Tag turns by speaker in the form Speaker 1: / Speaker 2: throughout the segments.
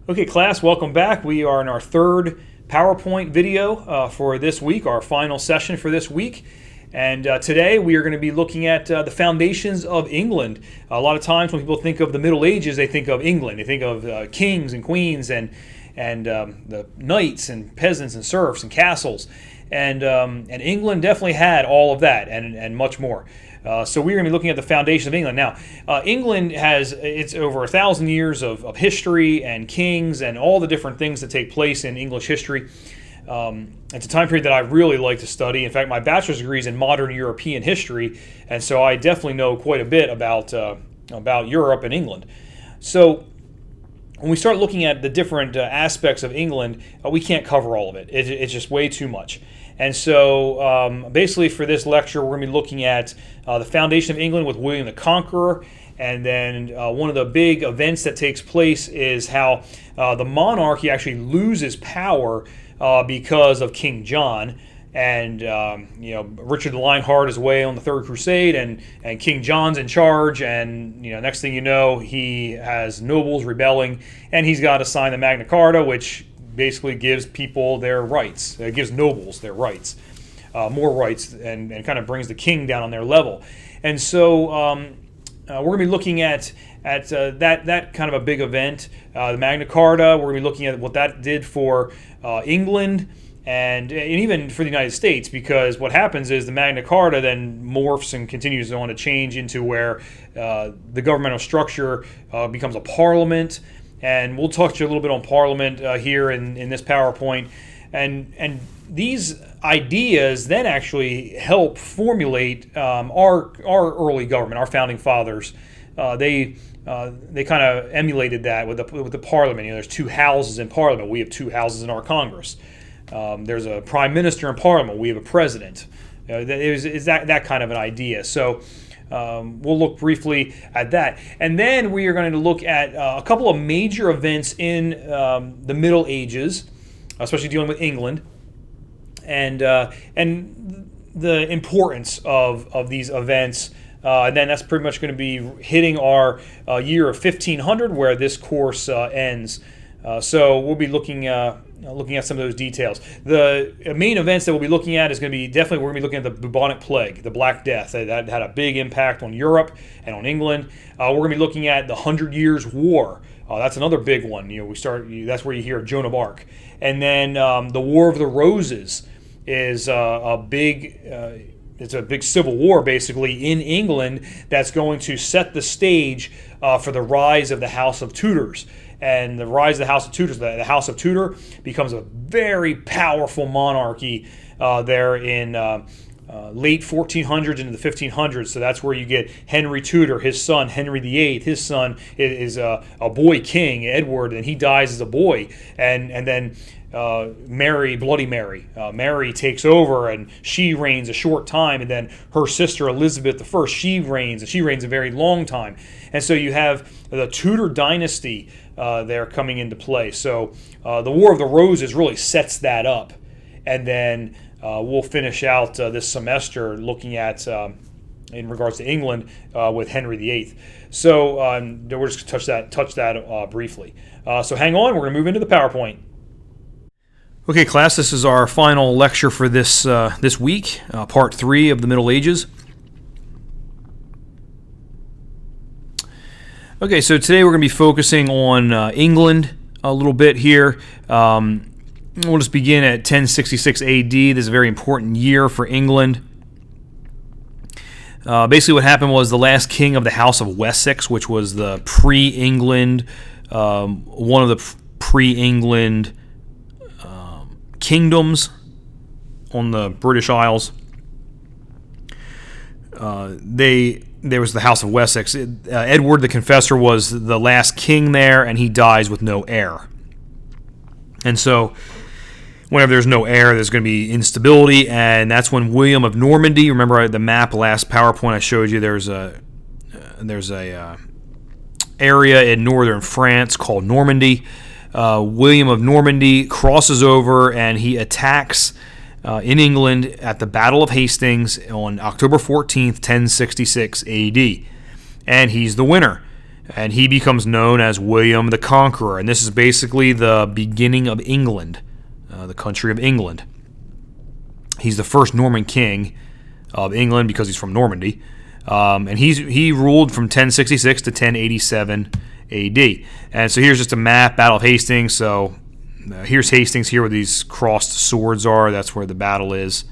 Speaker 1: Okay, class, welcome back. We are in our third PowerPoint video for this week, our final session for this week. And today we are going to be looking at the foundations of England. A lot of times when people think of the Middle Ages, they think of England. They think of kings and queens and the knights and peasants and serfs and castles. And England definitely had all of that and much more. So we're going to be looking at the foundation of England. Now, England it's over 1,000 years of history and kings and all the different things that take place in English history. It's a time period that I really like to study. In fact, my bachelor's degree is in modern European history, and so I definitely know quite a bit about Europe and England. So when we start looking at the different aspects of England, we can't cover all of it. It's just way too much. And so basically for this lecture, we're going to be looking at the foundation of England with William the Conqueror. And then one of the big events that takes place is how the monarchy actually loses power because of King John. And Richard the Lionheart is away on the Third Crusade, and King John's in charge. And next thing you know, he has nobles rebelling, and he's got to sign the Magna Carta, which basically gives people their rights. It gives nobles their rights, more rights, and kind of brings the king down on their level. And so we're going to be looking at that kind of a big event, the Magna Carta. We're going to be looking at what that did for England and even for the United States, because what happens is the Magna Carta then morphs and continues on to change into where the governmental structure becomes a parliament. And we'll talk to you a little bit on Parliament here in this PowerPoint. And these ideas then actually help formulate our early government, our founding fathers. They kind of emulated that with the Parliament. There's two houses in Parliament. We have two houses in our Congress. There's a prime minister in Parliament. We have a president. It's that kind of an idea. So we'll look briefly at that. And then we are going to look at a couple of major events in the Middle Ages, especially dealing with England, and the importance of these events. And then that's pretty much going to be hitting our year of 1500, where this course ends. So we'll be looking at some of those details. The main events that we'll be looking at is going to be we're going to be looking at the bubonic plague, the Black Death. That had a big impact on Europe and on England. We're going to be looking at the 100 Years' War. That's another big one. That's where you hear of Joan of Arc. And then the War of the Roses is it's a big civil war, basically, in England that's going to set the stage for the rise of the House of Tudors. And the rise of the House of Tudors, the House of Tudor becomes a very powerful monarchy there in late 1400s into the 1500s. So that's where you get Henry Tudor, his son Henry VIII. His son is a boy king, Edward, and he dies as a boy. And then Bloody Mary. Mary takes over, and she reigns a short time, and then her sister Elizabeth I, she reigns a very long time. And so you have the Tudor dynasty there coming into play. So the War of the Roses really sets that up. And then we'll finish out this semester looking at, in regards to England, with Henry VIII. So we're just going to touch that briefly. So hang on, we're going to move into the PowerPoint. Okay, class, this is our final lecture for this week, part 3 of the Middle Ages. Okay, so today we're going to be focusing on England a little bit here. We'll just begin at 1066 AD. This is a very important year for England. Basically what happened was the last king of the House of Wessex, which was the pre-England, one of the pre-England kingdoms on the British Isles. There was the House of Wessex. Edward the Confessor was the last king there, and he dies with no heir. And so whenever there's no heir, there's going to be instability, and that's when William of Normandy, remember the map, last PowerPoint I showed you, there's a area in northern France called Normandy. William of Normandy crosses over, and he attacks in England at the Battle of Hastings on October 14th, 1066 AD. And he's the winner. and he becomes known as William the Conqueror. And this is basically the beginning of England, the country of England. He's the first Norman king of England because he's from Normandy, and he ruled from 1066 to 1087 A.D. And so here's just a map, Battle of Hastings. So here's Hastings here where these crossed swords are. That's where the battle is.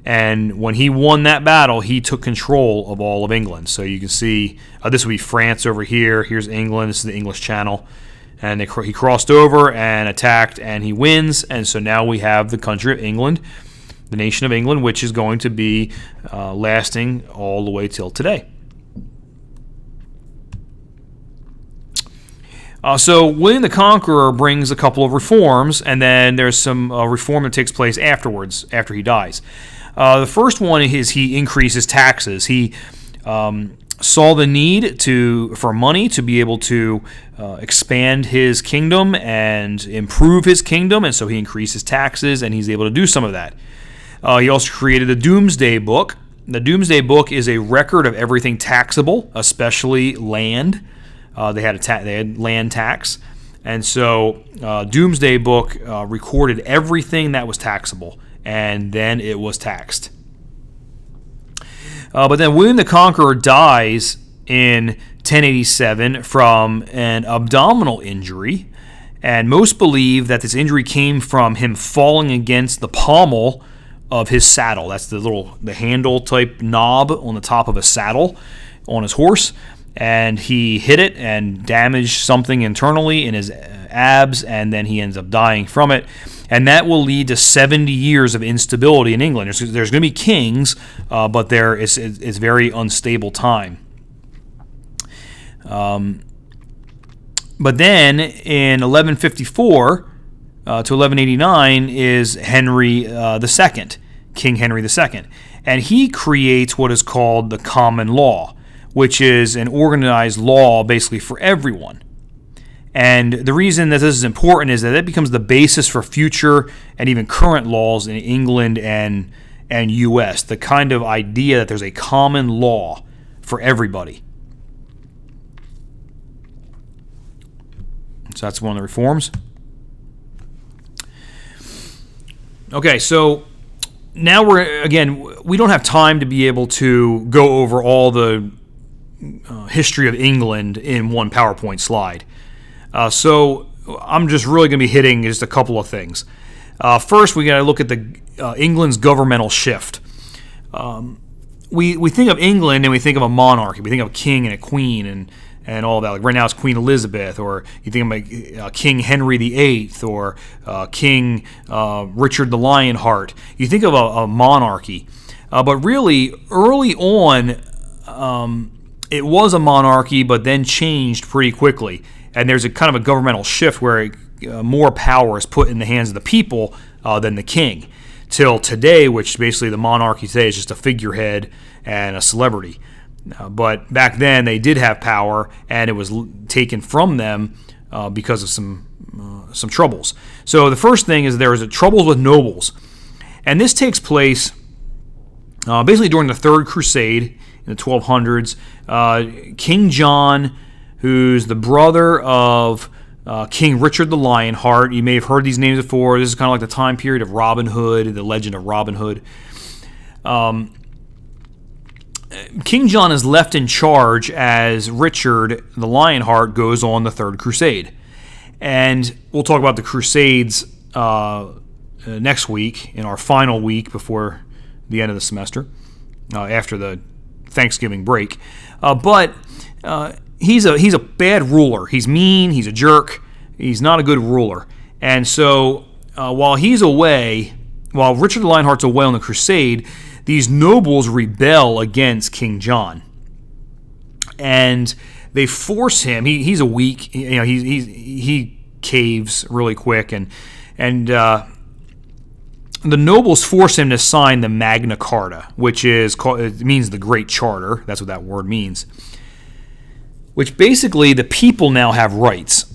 Speaker 1: And when he won that battle, he took control of all of England. So you can see this would be France over here. Here's England. This is the English Channel. And he crossed over and attacked, and he wins. And so now we have the country of England, the nation of England, which is going to be lasting all the way till today. So William the Conqueror brings a couple of reforms, and then there's some reform that takes place afterwards, after he dies. The first one is he increases taxes. He saw the need for money to be able to expand his kingdom and improve his kingdom, and so he increases taxes, and he's able to do some of that. He also created the Doomsday Book. The Doomsday Book is a record of everything taxable, especially land. They had land tax, and so Doomsday Book recorded everything that was taxable, and then it was taxed. But then William the Conqueror dies in 1087 from an abdominal injury, and most believe that this injury came from him falling against the pommel of his saddle. That's the handle type knob on the top of a saddle on his horse. And he hit it and damaged something internally in his abs, and then he ends up dying from it. And that will lead to 70 years of instability in England. There's going to be kings, but it's very unstable time. But then in 1154 to 1189 is Henry II, King Henry II. And he creates what is called the common law, which is an organized law basically for everyone. And the reason that this is important is that it becomes the basis for future and even current laws in England and U.S., the kind of idea that there's a common law for everybody. So that's one of the reforms. Okay, so now we don't have time to be able to go over all the history of England in one PowerPoint slide. So I'm just really going to be hitting just a couple of things. First, we got to look at the England's governmental shift. We think of England and we think of a monarchy. We think of a king and a queen and all that. Like right now it's Queen Elizabeth, or you think of King Henry VIII, or King Richard the Lionheart. You think of a monarchy. But really, early on, it was a monarchy, but then changed pretty quickly. And there's a kind of a governmental shift where more power is put in the hands of the people than the king. Till today, which basically the monarchy today is just a figurehead and a celebrity. But back then they did have power, and it was taken from them because of some troubles. So the first thing is there was troubles with nobles. And this takes place basically during the Third Crusade in the 1200s. King John, who's the brother of King Richard the Lionheart. You may have heard these names before. This is kind of like the time period of Robin Hood, the legend of Robin Hood. King John is left in charge as Richard the Lionheart goes on the Third Crusade. And we'll talk about the Crusades next week, in our final week before the end of the semester, after the Thanksgiving break. But he's a bad ruler. He's mean. He's a jerk. He's not a good ruler. And so while he's away, while Richard the Lionheart's away on the crusade, these nobles rebel against King John, and they force him. He's a weak. He caves really quick, and the nobles force him to sign the Magna Carta, which is called, it means the Great Charter. That's what that word means. Which basically the people now have rights,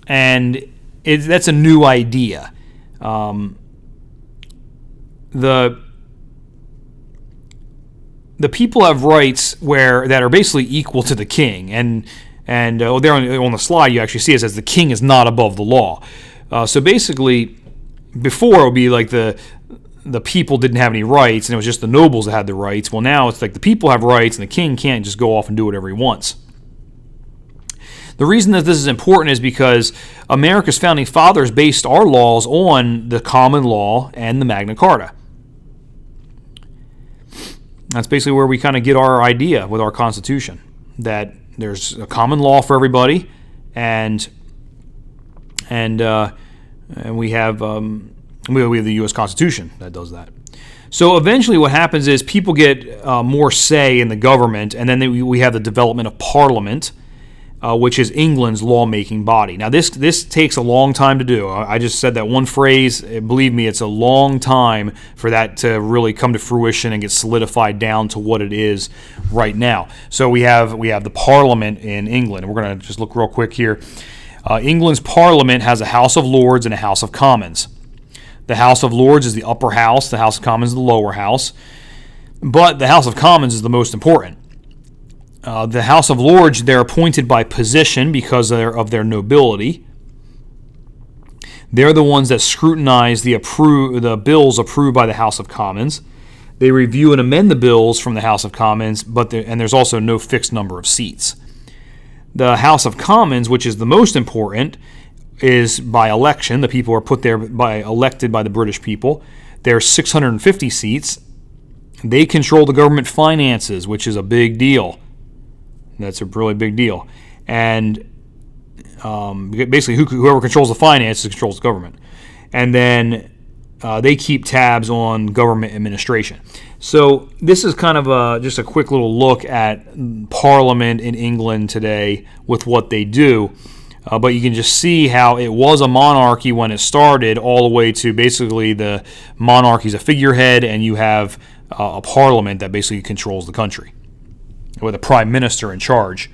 Speaker 1: and that's a new idea. The people have rights that are basically equal to the king, and And there on the slide, you actually see it says the king is not above the law. So basically, before it would be like the people didn't have any rights, and it was just the nobles that had the rights. Well, now it's like the people have rights, and the king can't just go off and do whatever he wants. The reason that this is important is because America's founding fathers based our laws on the common law and the Magna Carta. That's basically where we kind of get our idea with our Constitution, that there's a common law for everybody, and we have the U.S. Constitution that does that. So eventually what happens is people get more say in the government, and then we have the development of Parliament, which is England's lawmaking body. Now, this takes a long time to do. I just said that one phrase. Believe me, it's a long time for that to really come to fruition and get solidified down to what it is right now. So we have the Parliament in England. We're going to just look real quick here. England's Parliament has a House of Lords and a House of Commons. The House of Lords is the upper house. The House of Commons is the lower house. But the House of Commons is the most important. The House of Lords, they're appointed by position because of their nobility. They're the ones that scrutinize the bills approved by the House of Commons. They review and amend the bills from the House of Commons, and there's also no fixed number of seats. The House of Commons, which is the most important, is by election. The people are put there elected by the British people. There's 650 seats. They control the government finances, which is a big deal. That's a really big deal. And basically, whoever controls the finances controls the government. And then they keep tabs on government administration. So this is kind of just a quick little look at Parliament in England today with what they do. But you can just see how it was a monarchy when it started, all the way to basically the monarchy's a figurehead, and you have a parliament that basically controls the country, with a prime minister in charge.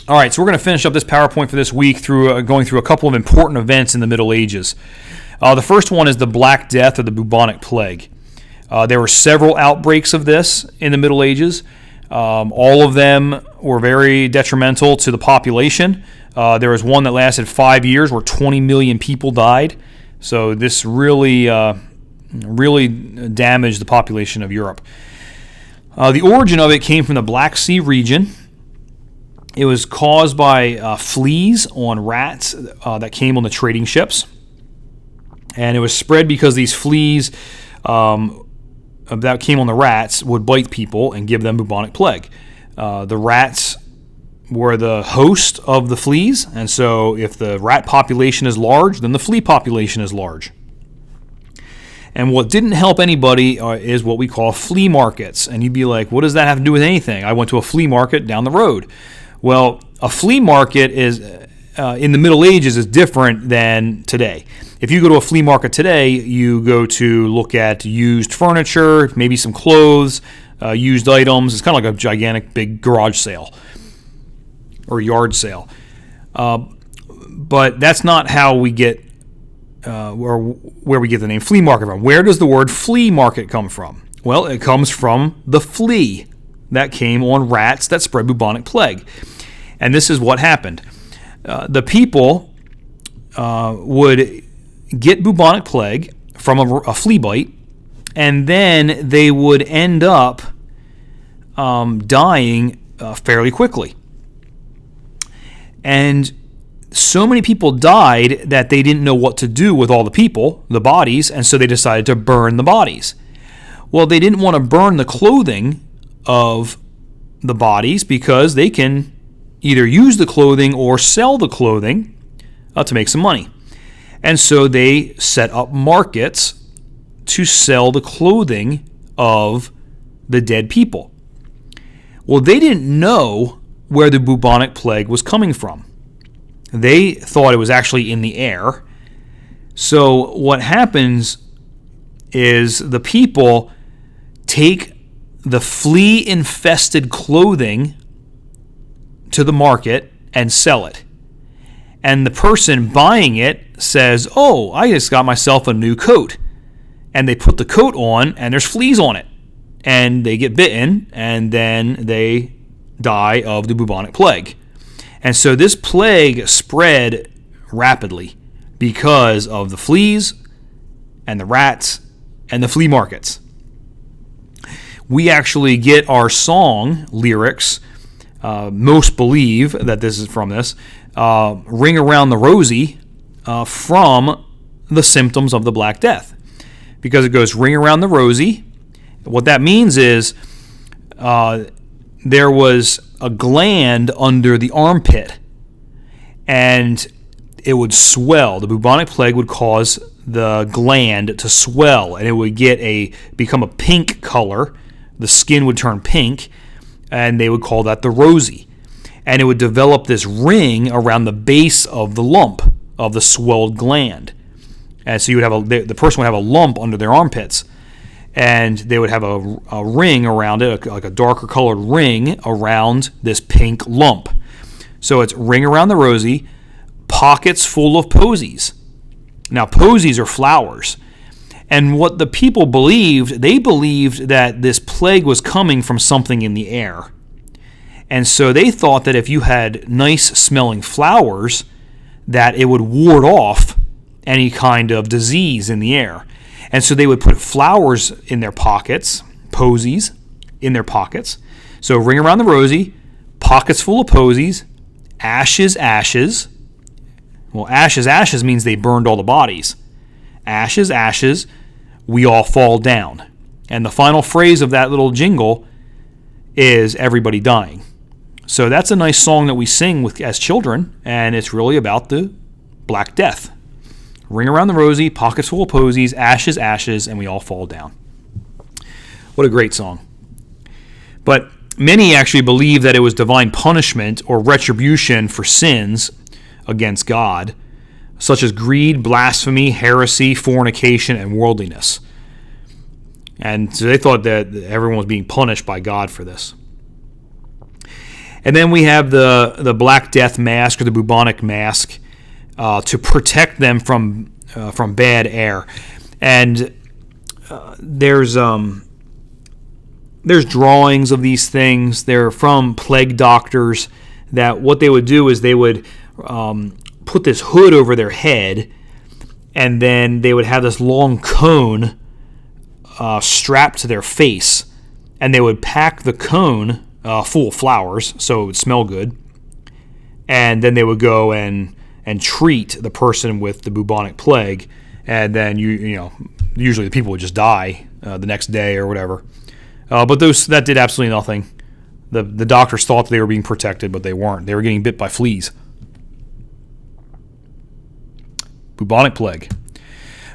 Speaker 1: All right, so we're going to finish up this PowerPoint for this week through going through a couple of important events in the Middle Ages. The first one is the Black Death, or the bubonic plague. There were several outbreaks of this in the Middle Ages. All of them were very detrimental to the population. There was one that lasted 5 years where 20 million people died. So this really damaged the population of Europe. The origin of it came from the Black Sea region. It was caused by fleas on rats that came on the trading ships. And it was spread because these fleas that came on the rats would bite people and give them bubonic plague. The rats were the host of the fleas, and so if the rat population is large, then the flea population is large. And what didn't help anybody is what we call flea markets. And you'd be like, what does that have to do with anything? I went to a flea market down the road. Well, a flea market is in the Middle Ages is different than today. If you go to a flea market today, you go to look at used furniture, maybe some clothes, used items. It's kind of like a gigantic big garage sale or yard sale. But that's not how we get or where we get the name flea market from. Where does the word flea market come from? Well, it comes from the flea that came on rats that spread bubonic plague. And this is what happened. The people would get bubonic plague from a flea bite, and then they would end up dying fairly quickly. And so many people died that they didn't know what to do with all the people, the bodies, and so they decided to burn the bodies. Well, they didn't want to burn the clothing of the bodies because they can either use the clothing or sell the clothing to make some money. And so they set up markets to sell the clothing of the dead people. Well, they didn't know where the bubonic plague was coming from. They thought it was actually in the air. So what happens is the people take the flea-infested clothing to the market and sell it. And the person buying it says, oh, I just got myself a new coat. And they put the coat on, and there's fleas on it. and they get bitten, and then they die of the bubonic plague. And so this plague spread rapidly because of the fleas and the rats and the flea markets. We actually get our song lyrics, most believe that this is from this, Ring Around the Rosie, from the symptoms of the Black Death. Because it goes, ring around the Rosie. What that means is there was a gland under the armpit, and it would swell. The bubonic plague would cause the gland to swell, and it would become a pink color. The skin would turn pink, and they would call that the Rosie. And it would develop this ring around the base of the lump of the swelled gland. And so you would have the person would have a lump under their armpits, and they would have a ring around it, like a darker colored ring around this pink lump. So it's ring around the Rosie, pockets full of posies. Now, posies are flowers. And what the people believed, they believed that this plague was coming from something in the air. And so they thought that if you had nice smelling flowers, that it would ward off any kind of disease in the air. And so they would put flowers in their pockets, posies in their pockets. So ring around the Rosie, pockets full of posies, ashes, ashes. Well, ashes, ashes means they burned all the bodies. Ashes, ashes, we all fall down. And the final phrase of that little jingle is everybody dying. So that's a nice song that we sing as children, and it's really about the Black Death. Ring around the Rosie, pockets full of posies, ashes, ashes, and we all fall down. What a great song. But many actually believe that it was divine punishment or retribution for sins against God, such as greed, blasphemy, heresy, fornication, and worldliness. And so they thought that everyone was being punished by God for this. And then we have the Black Death mask, or the bubonic mask, to protect them from bad air. And there's drawings of these things. They're from plague doctors, that what they would do is they would put this hood over their head, and then they would have this long cone strapped to their face, and they would pack the cone full of flowers so it would smell good, and then they would go and treat the person with the bubonic plague, and then usually the people would just die the next day or whatever. But that did absolutely nothing. The doctors thought they were being protected, but they weren't. They were getting bit by fleas. Bubonic plague.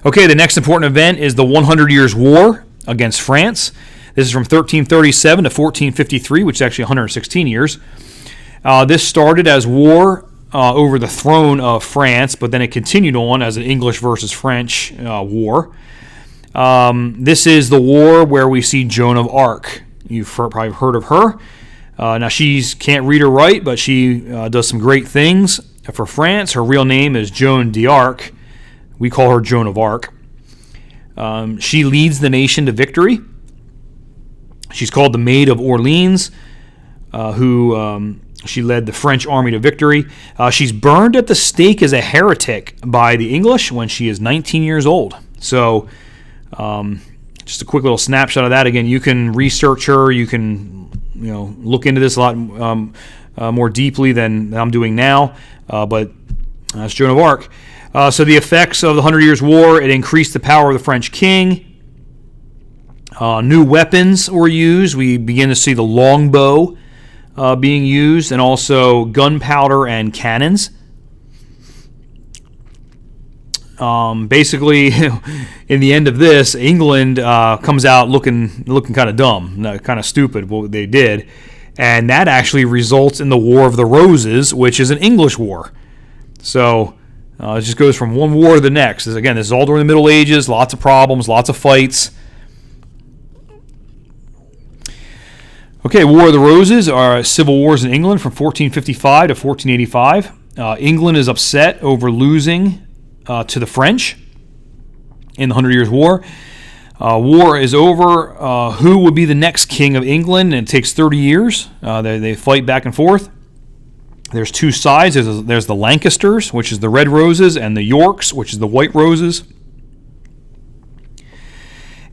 Speaker 1: Okay, the next important event is the 100 Years' War against France. This is from 1337 to 1453, which is actually 116 years. This started as war over the throne of France, but then it continued on as an English versus French war. This is the war where we see Joan of Arc. You've probably heard of her. Now, she can't read or write, but she does some great things for France. Her real name is Joan d'Arc. We call her Joan of Arc. She leads the nation to victory. She's called the Maid of Orleans, she led the French army to victory. She's burned at the stake as a heretic by the English when she is 19 years old. So, just a quick little snapshot of that. Again, you can research her. You can, look into this a lot more deeply than I'm doing now. But that's Joan of Arc. So the effects of the 100 Years' War, it increased the power of the French king. New weapons were used. We begin to see the longbow being used, and also gunpowder and cannons. Basically, in the end of this, England comes out looking kind of dumb, kind of stupid what they did, and that actually results in the War of the Roses, which is an English war. So it just goes from one war to the next. Again, this is all during the Middle Ages, lots of problems, lots of fights. Okay, War of the Roses are civil wars in England from 1455 to 1485. England is upset over losing to the French in the 100 Years' War. War is over. Who will be the next king of England? And it takes 30 years. They fight back and forth. There's two sides. There's the Lancasters, which is the red roses, and the Yorks, which is the white roses.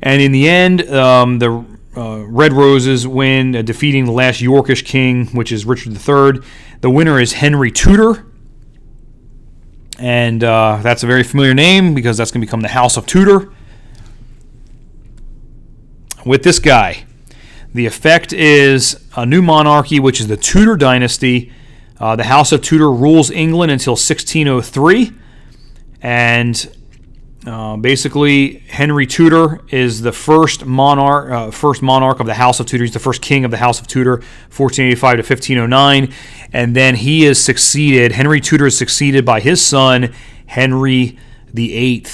Speaker 1: And in the end, the red roses win, defeating the last Yorkish king, which is Richard III. The winner is Henry Tudor. And that's a very familiar name because that's going to become the House of Tudor. With this guy, the effect is a new monarchy, which is the Tudor dynasty. The House of Tudor rules England until 1603, and basically Henry Tudor is the first monarch of the House of Tudor. He's the first king of the House of Tudor, 1485 to 1509, and then he is succeeded. Henry Tudor is succeeded by his son Henry VIII,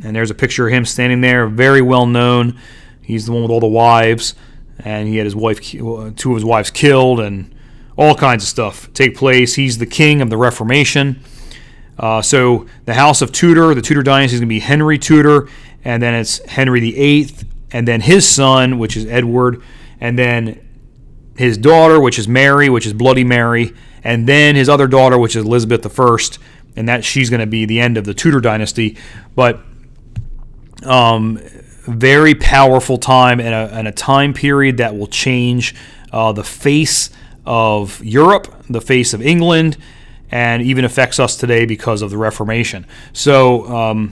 Speaker 1: and there's a picture of him standing there, very well known. He's the one with all the wives, and he had his wife, two of his wives killed, and all kinds of stuff take place. He's the king of the Reformation. So the House of Tudor, the Tudor dynasty, is going to be Henry Tudor, and then it's Henry VIII, and then his son, which is Edward, and then his daughter, which is Mary, which is Bloody Mary, and then his other daughter, which is Elizabeth I, and that she's going to be the end of the Tudor dynasty. But very powerful time and a time period that will change the face of Europe, the face of England, and even affects us today because of the Reformation. So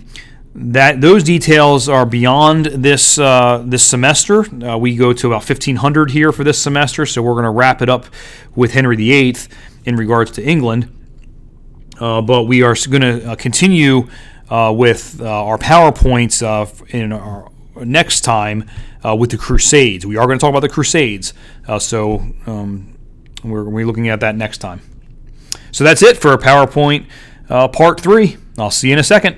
Speaker 1: those details are beyond this semester. We go to about 1500 here for this semester, so we're going to wrap it up with Henry VIII in regards to England. But we are going to continue with our PowerPoints in our next time with the Crusades. We are going to talk about the Crusades, so we're looking at that next time. So that's it for PowerPoint Part 3. I'll see you in a second.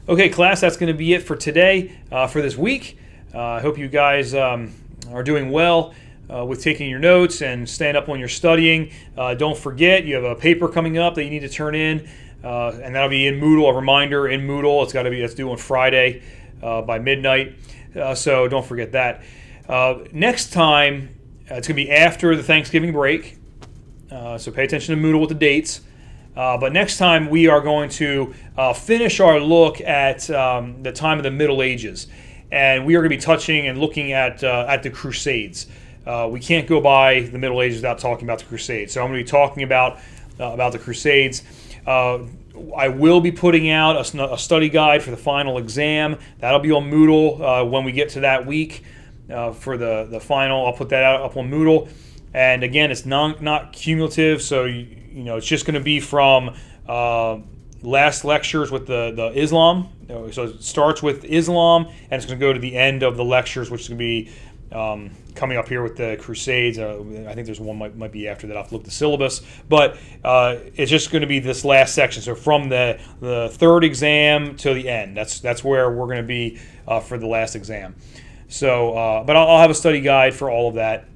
Speaker 1: Okay, class, that's going to be it for today, for this week. I hope you guys are doing well with taking your notes and staying up on your studying. Don't forget, you have a paper coming up that you need to turn in, and that'll be in Moodle, a reminder in Moodle. That's due on Friday by midnight, so don't forget that. Next time, it's going to be after the Thanksgiving break, so pay attention to Moodle with the dates. But next time we are going to finish our look at the time of the Middle Ages, and we are going to be touching and looking at the Crusades. We can't go by the Middle Ages without talking about the Crusades. So I'm going to be talking about the Crusades. I will be putting out a study guide for the final exam. That'll be on Moodle when we get to that week for the final. I'll put that out up on Moodle. And again, it's not cumulative, so it's just going to be from last lectures with the Islam. So it starts with Islam, and it's going to go to the end of the lectures, which is going to be coming up here with the Crusades. I think there's one might be after that. I'll have to look at the syllabus, but it's just going to be this last section. So from the third exam to the end, that's where we're going to be for the last exam. So, but I'll have a study guide for all of that.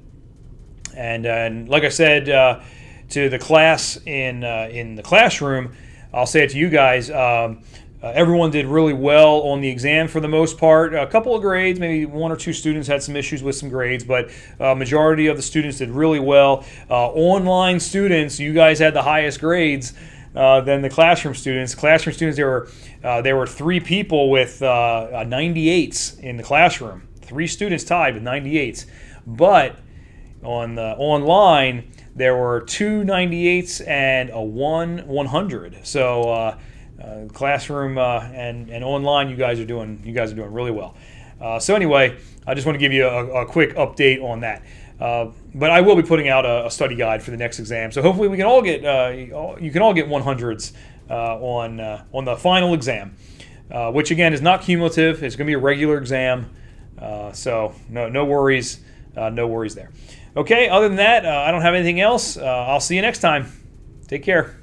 Speaker 1: And like I said to the class in the classroom, I'll say it to you guys. Everyone did really well on the exam for the most part. A couple of grades, maybe one or two students had some issues with some grades, but majority of the students did really well. Online students, you guys had the highest grades than the classroom students. Classroom students, there were 3 people with 98s in the classroom. 3 students tied with 98s, but on the online there were 2 98s and a 100. So classroom and online, you guys are doing really well. So anyway, I just want to give you a quick update on that. But I will be putting out a study guide for the next exam. So hopefully we can all get you can all get 100s on the final exam, which again is not cumulative. It's going to be a regular exam. So no worries, no worries there. Okay, other than that, I don't have anything else. I'll see you next time. Take care.